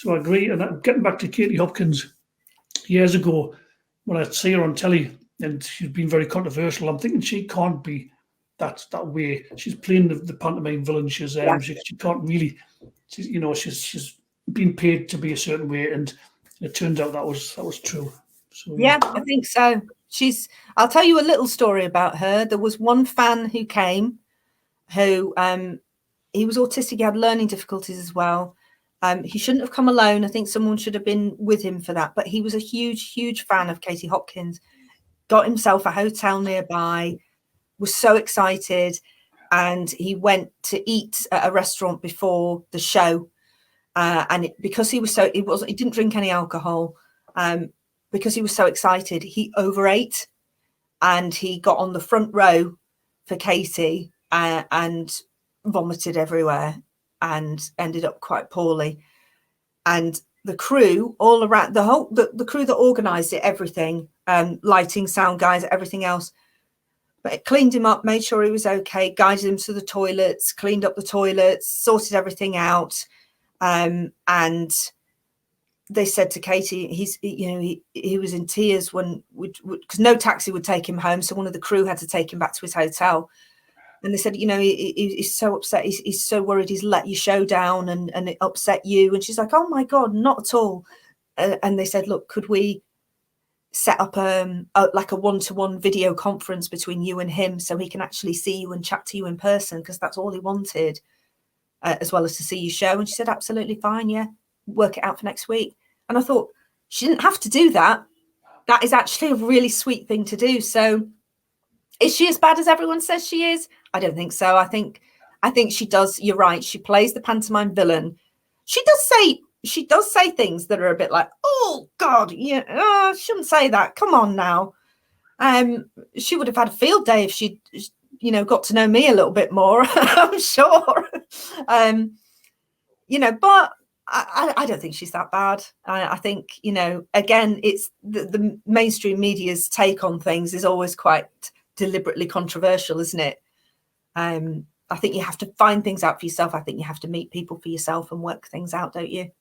So I agree. And getting back to Katie Hopkins, years ago, when I'd see her on telly and she's been very controversial, I'm thinking she can't be that way. She's playing the pantomime villain. She can't really. She's been paid to be a certain way, and it turns out that was true. So yeah, I think so. I'll tell you a little story about her. There was one fan who came, who he was autistic. He had learning difficulties as well. He shouldn't have come alone. I think someone should have been with him for that. But he was a huge fan of Katie Hopkins. Got himself a hotel nearby. Was so excited, and he went to eat at a restaurant before the show. Because he didn't drink any alcohol. Because he was so excited, he overate, and he got on the front row for Katie and vomited everywhere and ended up quite poorly. And the crew all around, the crew that organised it, everything, lighting, sound guys, everything else, but it cleaned him up, made sure he was okay, guided him to the toilets, cleaned up the toilets, sorted everything out, and they said to Katie, he was in tears because no taxi would take him home, so one of the crew had to take him back to his hotel. And they said, he's so upset, he's so worried he's let your show down and it upset you. And she's like, oh my God, not at all. And they said, look, could we set up like a one-to-one video conference between you and him so he can actually see you and chat to you in person, because that's all he wanted, as well as to see your show. And she said, absolutely fine, yeah, work it out for next week. And I thought, she didn't have to do that. That is actually a really sweet thing to do. So is she as bad as everyone says she is? I don't think so. I think she does. You're right. She plays the pantomime villain. She does say things that are a bit like, oh God, yeah, shouldn't say that. Come on now. She would have had a field day if she'd, got to know me a little bit more, I'm sure. But I don't think she's that bad. I think, again, it's the mainstream media's take on things is always quite deliberately controversial, isn't it? I think you have to find things out for yourself. I think you have to meet people for yourself and work things out, don't you?